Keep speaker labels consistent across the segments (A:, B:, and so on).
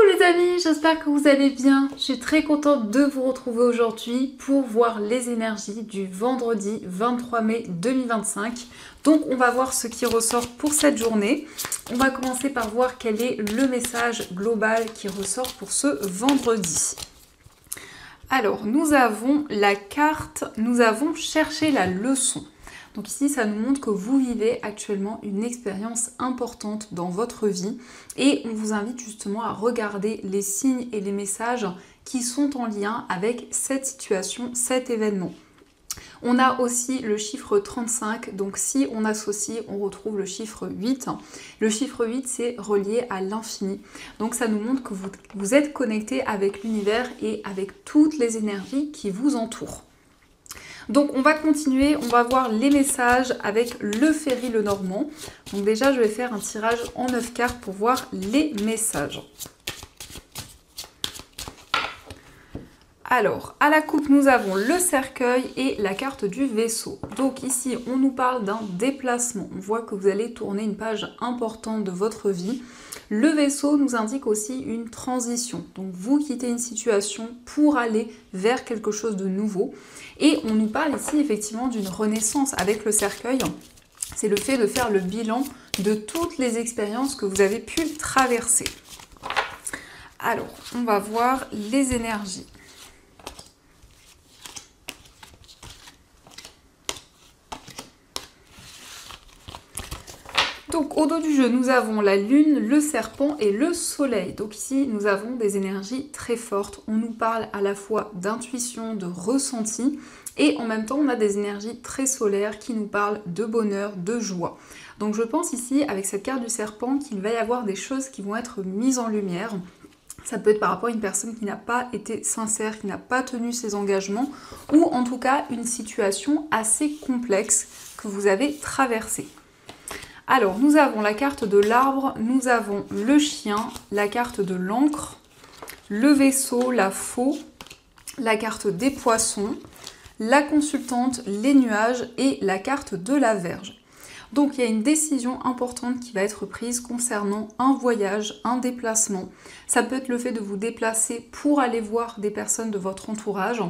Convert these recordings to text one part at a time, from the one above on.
A: les amis, j'espère que vous allez bien. Je suis très contente de vous retrouver aujourd'hui pour voir les énergies du vendredi 23 mai 2025. Donc on va voir ce qui ressort pour cette journée. On va commencer par voir quel est le message global qui ressort pour ce vendredi. Alors nous avons la carte, nous avons cherché la leçon. Donc ici, ça nous montre que vous vivez actuellement une expérience importante dans votre vie et on vous invite justement à regarder les signes et les messages qui sont en lien avec cette situation, cet événement. On a aussi le chiffre 35, donc si on associe, on retrouve le chiffre 8. Le chiffre 8, c'est relié à l'infini. Donc ça nous montre que vous êtes connecté avec l'univers et avec toutes les énergies qui vous entourent. Donc on va continuer, on va voir les messages avec le Ferry Lenormand. Donc déjà je vais faire un tirage en 9 cartes pour voir les messages. Alors, à la coupe, nous avons le cercueil et la carte du vaisseau. Donc ici, on nous parle d'un déplacement. On voit que vous allez tourner une page importante de votre vie. Le vaisseau nous indique aussi une transition. Donc vous quittez une situation pour aller vers quelque chose de nouveau. Et on nous parle ici effectivement d'une renaissance avec le cercueil. C'est le fait de faire le bilan de toutes les expériences que vous avez pu traverser. Alors, on va voir les énergies. Donc au dos du jeu, nous avons la lune, le serpent et le soleil. Donc ici, nous avons des énergies très fortes. On nous parle à la fois d'intuition, de ressenti et en même temps, on a des énergies très solaires qui nous parlent de bonheur, de joie. Donc je pense ici, avec cette carte du serpent, qu'il va y avoir des choses qui vont être mises en lumière. Ça peut être par rapport à une personne qui n'a pas été sincère, qui n'a pas tenu ses engagements ou en tout cas une situation assez complexe que vous avez traversée. Alors, nous avons la carte de l'arbre, nous avons le chien, la carte de l'encre, le vaisseau, la faux, la carte des poissons, la consultante, les nuages et la carte de la Vierge. Donc, il y a une décision importante qui va être prise concernant un voyage, un déplacement. Ça peut être le fait de vous déplacer pour aller voir des personnes de votre entourage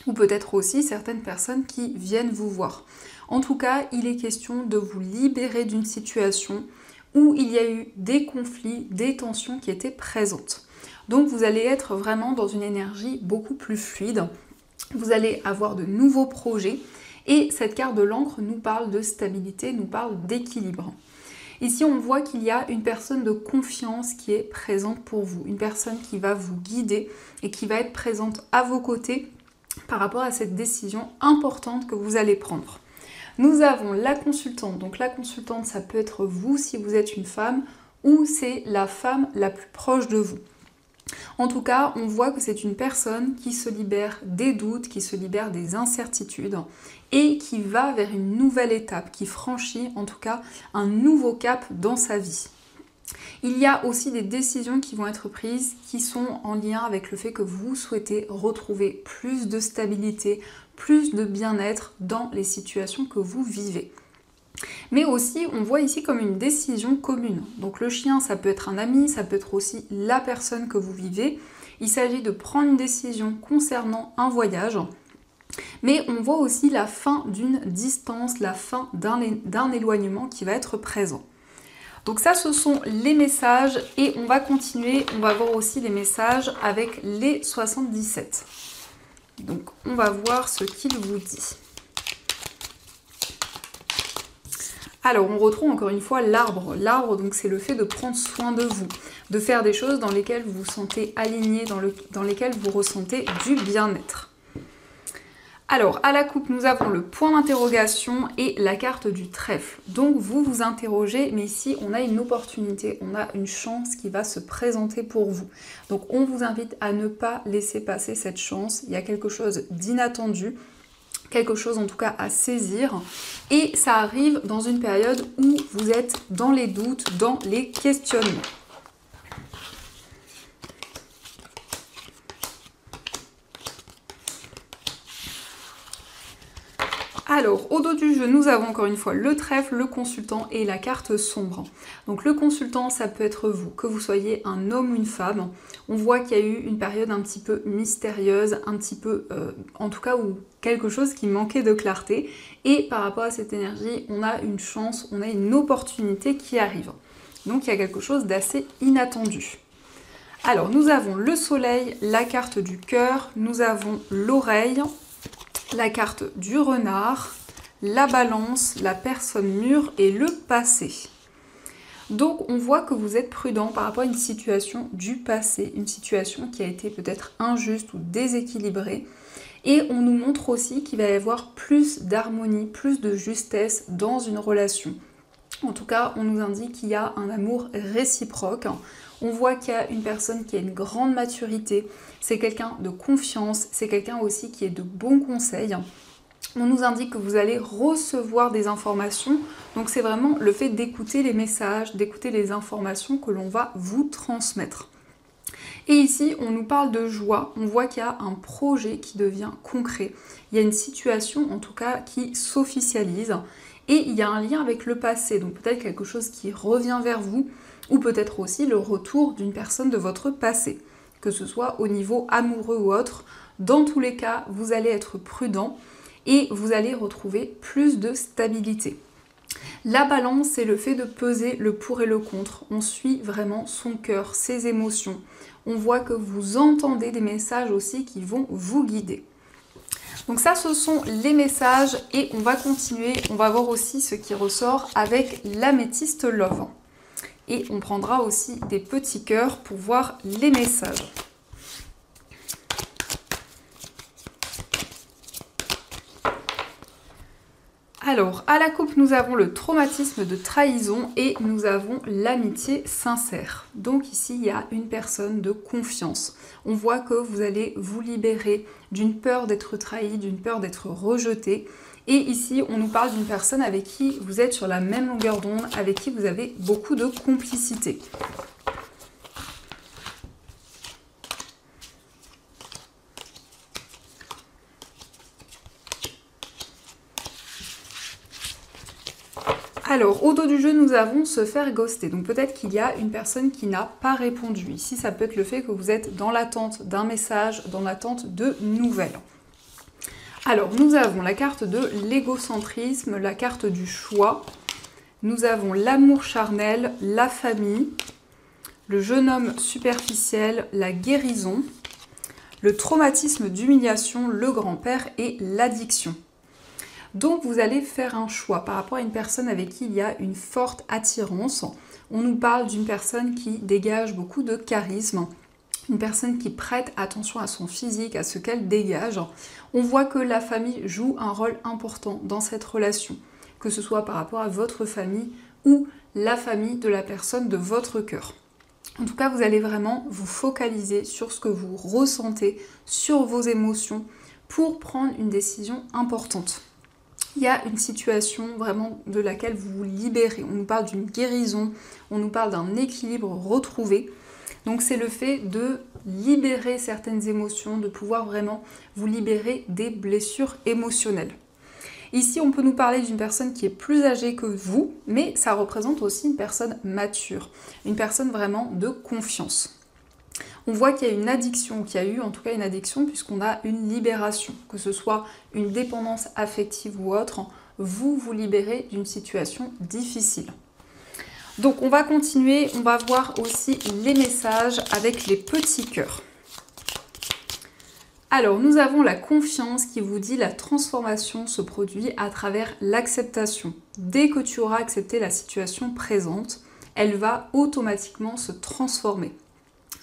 A: ou peut-être aussi certaines personnes qui viennent vous voir. En tout cas, il est question de vous libérer d'une situation où il y a eu des conflits, des tensions qui étaient présentes. Donc vous allez être vraiment dans une énergie beaucoup plus fluide. Vous allez avoir de nouveaux projets et cette carte de l'encre nous parle de stabilité, nous parle d'équilibre. Ici, on voit qu'il y a une personne de confiance qui est présente pour vous, une personne qui va vous guider et qui va être présente à vos côtés par rapport à cette décision importante que vous allez prendre. Nous avons la consultante. Donc la consultante, ça peut être vous si vous êtes une femme ou c'est la femme la plus proche de vous. En tout cas, on voit que c'est une personne qui se libère des doutes, qui se libère des incertitudes et qui va vers une nouvelle étape, qui franchit en tout cas un nouveau cap dans sa vie. Il y a aussi des décisions qui vont être prises qui sont en lien avec le fait que vous souhaitez retrouver plus de stabilité, plus de bien-être dans les situations que vous vivez. Mais aussi, on voit ici comme une décision commune. Donc le chien, ça peut être un ami, ça peut être aussi la personne que vous vivez. Il s'agit de prendre une décision concernant un voyage. Mais on voit aussi la fin d'une distance, la fin d'un éloignement qui va être présent. Donc ça, ce sont les messages et on va continuer, on va voir aussi les messages avec les 77. Donc on va voir ce qu'il vous dit. Alors on retrouve encore une fois l'arbre. L'arbre, donc c'est le fait de prendre soin de vous, de faire des choses dans lesquelles vous vous sentez aligné, dans lesquelles vous ressentez du bien-être. Alors, à la coupe, nous avons le point d'interrogation et la carte du trèfle. Donc, vous vous interrogez, mais ici, on a une opportunité, on a une chance qui va se présenter pour vous. Donc, on vous invite à ne pas laisser passer cette chance. Il y a quelque chose d'inattendu, quelque chose en tout cas à saisir. Et ça arrive dans une période où vous êtes dans les doutes, dans les questionnements. Alors, au dos du jeu, nous avons encore une fois le trèfle, le consultant et la carte sombre. Donc le consultant, ça peut être vous, que vous soyez un homme ou une femme. On voit qu'il y a eu une période un petit peu mystérieuse, un petit peu, en tout cas, où quelque chose qui manquait de clarté. Et par rapport à cette énergie, on a une chance, on a une opportunité qui arrive. Donc il y a quelque chose d'assez inattendu. Alors, nous avons le soleil, la carte du cœur, nous avons l'oreille, la carte du renard, la balance, la personne mûre et le passé. Donc on voit que vous êtes prudent par rapport à une situation du passé, une situation qui a été peut-être injuste ou déséquilibrée. Et on nous montre aussi qu'il va y avoir plus d'harmonie, plus de justesse dans une relation. En tout cas, on nous indique qu'il y a un amour réciproque. On voit qu'il y a une personne qui a une grande maturité, c'est quelqu'un de confiance, c'est quelqu'un aussi qui est de bons conseils. On nous indique que vous allez recevoir des informations, donc c'est vraiment le fait d'écouter les messages, d'écouter les informations que l'on va vous transmettre. Et ici, on nous parle de joie, on voit qu'il y a un projet qui devient concret, il y a une situation en tout cas qui s'officialise, et il y a un lien avec le passé, donc peut-être quelque chose qui revient vers vous, ou peut-être aussi le retour d'une personne de votre passé, que ce soit au niveau amoureux ou autre. Dans tous les cas, vous allez être prudent et vous allez retrouver plus de stabilité. La balance, c'est le fait de peser le pour et le contre. On suit vraiment son cœur, ses émotions. On voit que vous entendez des messages aussi qui vont vous guider. Donc ça, ce sont les messages et on va continuer. On va voir aussi ce qui ressort avec l'améthyste love. Et on prendra aussi des petits cœurs pour voir les messages. Alors, à la coupe, nous avons le traumatisme de trahison et nous avons l'amitié sincère. Donc ici, il y a une personne de confiance. On voit que vous allez vous libérer d'une peur d'être trahi, d'une peur d'être rejeté. Et ici, on nous parle d'une personne avec qui vous êtes sur la même longueur d'onde, avec qui vous avez beaucoup de complicité. Alors, au dos du jeu, nous avons se faire ghoster. Donc peut-être qu'il y a une personne qui n'a pas répondu. Ici, ça peut être le fait que vous êtes dans l'attente d'un message, dans l'attente de nouvelles. Alors, nous avons la carte de l'égocentrisme, la carte du choix. Nous avons l'amour charnel, la famille, le jeune homme superficiel, la guérison, le traumatisme d'humiliation, le grand-père et l'addiction. Donc vous allez faire un choix par rapport à une personne avec qui il y a une forte attirance. On nous parle d'une personne qui dégage beaucoup de charisme, une personne qui prête attention à son physique, à ce qu'elle dégage. On voit que la famille joue un rôle important dans cette relation, que ce soit par rapport à votre famille ou la famille de la personne de votre cœur. En tout cas, vous allez vraiment vous focaliser sur ce que vous ressentez, sur vos émotions, pour prendre une décision importante. Il y a une situation vraiment de laquelle vous vous libérez. On nous parle d'une guérison, on nous parle d'un équilibre retrouvé. Donc c'est le fait de libérer certaines émotions, de pouvoir vraiment vous libérer des blessures émotionnelles. Ici, on peut nous parler d'une personne qui est plus âgée que vous, mais ça représente aussi une personne mature, une personne vraiment de confiance. On voit qu'il y a une addiction, qu'il y a eu en tout cas une addiction puisqu'on a une libération, que ce soit une dépendance affective ou autre, vous vous libérez d'une situation difficile. Donc on va continuer, on va voir aussi les messages avec les petits cœurs. Alors nous avons la confiance qui vous dit la transformation se produit à travers l'acceptation. Dès que tu auras accepté la situation présente, elle va automatiquement se transformer.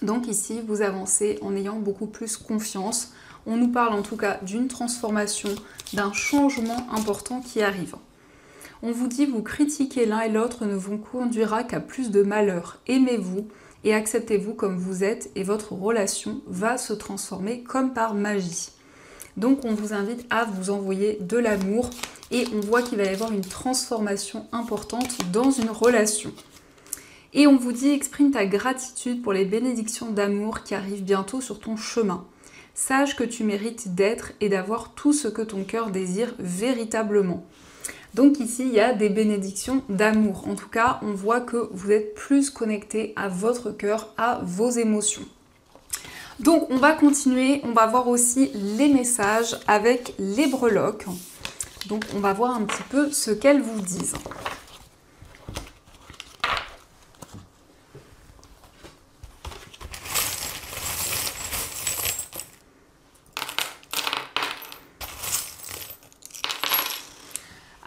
A: Donc ici, vous avancez en ayant beaucoup plus confiance. On nous parle en tout cas d'une transformation, d'un changement important qui arrive. On vous dit, vous critiquer l'un et l'autre ne vous conduira qu'à plus de malheur. Aimez-vous et acceptez-vous comme vous êtes et votre relation va se transformer comme par magie. Donc on vous invite à vous envoyer de l'amour et on voit qu'il va y avoir une transformation importante dans une relation. Et on vous dit, exprime ta gratitude pour les bénédictions d'amour qui arrivent bientôt sur ton chemin. sache que tu mérites d'être et d'avoir tout ce que ton cœur désire véritablement. Donc ici, il y a des bénédictions d'amour. En tout cas, on voit que vous êtes plus connecté à votre cœur, à vos émotions. Donc on va continuer, on va voir aussi les messages avec les breloques. Donc on va voir un petit peu ce qu'elles vous disent.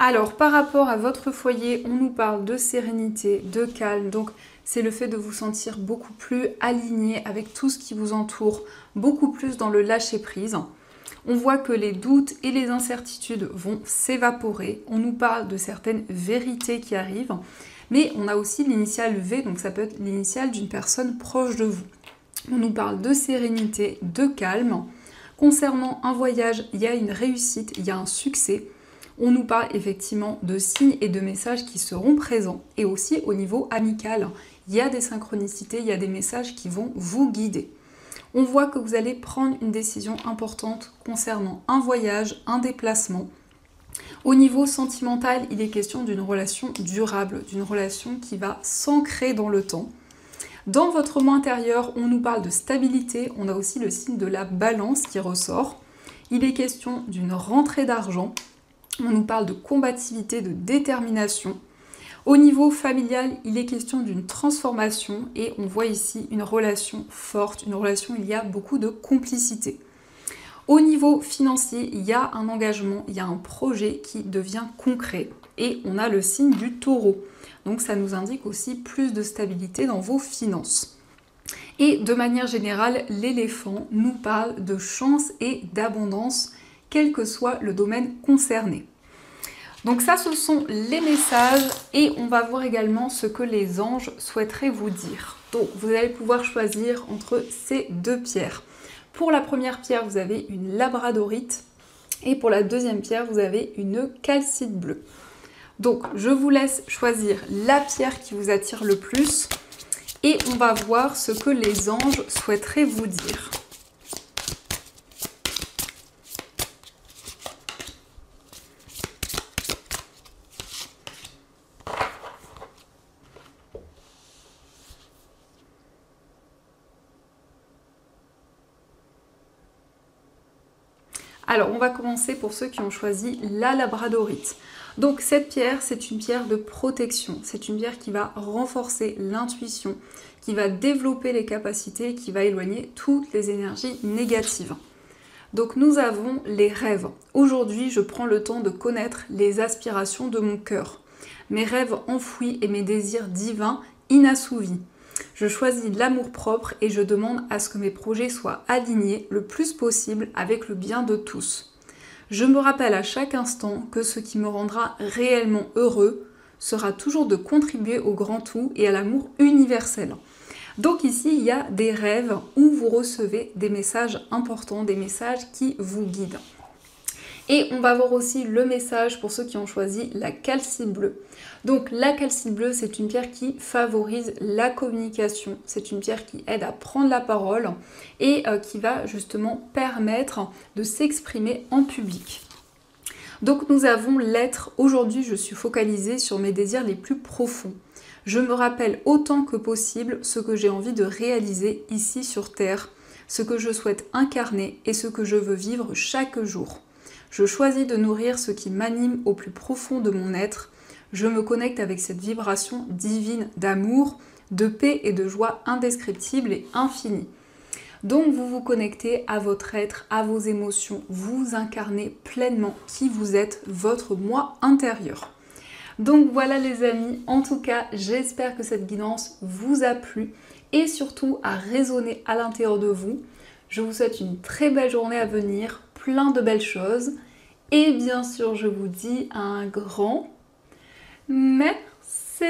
A: Alors, par rapport à votre foyer, on nous parle de sérénité, de calme. Donc, c'est le fait de vous sentir beaucoup plus aligné avec tout ce qui vous entoure, beaucoup plus dans le lâcher-prise. On voit que les doutes et les incertitudes vont s'évaporer. On nous parle de certaines vérités qui arrivent. Mais on a aussi l'initiale V, donc ça peut être l'initiale d'une personne proche de vous. On nous parle de sérénité, de calme. Concernant un voyage, il y a une réussite, il y a un succès. On nous parle effectivement de signes et de messages qui seront présents. Et aussi au niveau amical, il y a des synchronicités, il y a des messages qui vont vous guider. On voit que vous allez prendre une décision importante concernant un voyage, un déplacement. Au niveau sentimental, il est question d'une relation durable, d'une relation qui va s'ancrer dans le temps. Dans votre moi intérieur, on nous parle de stabilité, on a aussi le signe de la balance qui ressort. Il est question d'une rentrée d'argent. On nous parle de combativité, de détermination. Au niveau familial, il est question d'une transformation et on voit ici une relation forte, une relation où il y a beaucoup de complicité. Au niveau financier, il y a un engagement, il y a un projet qui devient concret et on a le signe du taureau. Donc ça nous indique aussi plus de stabilité dans vos finances. Et de manière générale, l'éléphant nous parle de chance et d'abondance, quel que soit le domaine concerné. Donc ça, ce sont les messages et on va voir également ce que les anges souhaiteraient vous dire. Donc vous allez pouvoir choisir entre ces deux pierres. Pour la première pierre, vous avez une labradorite et pour la deuxième pierre, vous avez une calcite bleue. Donc je vous laisse choisir la pierre qui vous attire le plus et on va voir ce que les anges souhaiteraient vous dire. Alors, on va commencer pour ceux qui ont choisi la labradorite. Donc, cette pierre, c'est une pierre de protection. C'est une pierre qui va renforcer l'intuition, qui va développer les capacités, qui va éloigner toutes les énergies négatives. Donc, nous avons les rêves. Aujourd'hui, je prends le temps de connaître les aspirations de mon cœur, mes rêves enfouis et mes désirs divins inassouvis. Je choisis l'amour-propre et je demande à ce que mes projets soient alignés le plus possible avec le bien de tous. Je me rappelle à chaque instant que ce qui me rendra réellement heureux sera toujours de contribuer au grand tout et à l'amour universel. Donc ici, il y a des rêves où vous recevez des messages importants, des messages qui vous guident. Et on va voir aussi le message pour ceux qui ont choisi la calcite bleue. Donc la calcite bleue, c'est une pierre qui favorise la communication. C'est une pierre qui aide à prendre la parole et qui va justement permettre de s'exprimer en public. Donc nous avons l'être. Aujourd'hui, je suis focalisée sur mes désirs les plus profonds. Je me rappelle autant que possible ce que j'ai envie de réaliser ici sur Terre, ce que je souhaite incarner et ce que je veux vivre chaque jour. Je choisis de nourrir ce qui m'anime au plus profond de mon être. Je me connecte avec cette vibration divine d'amour, de paix et de joie indescriptible et infinie. Donc vous vous connectez à votre être, à vos émotions, vous incarnez pleinement qui vous êtes, votre moi intérieur. Donc voilà les amis, en tout cas j'espère que cette guidance vous a plu et surtout a résonné à l'intérieur de vous. Je vous souhaite une très belle journée à venir, plein de belles choses. Et bien sûr, je vous dis un grand merci.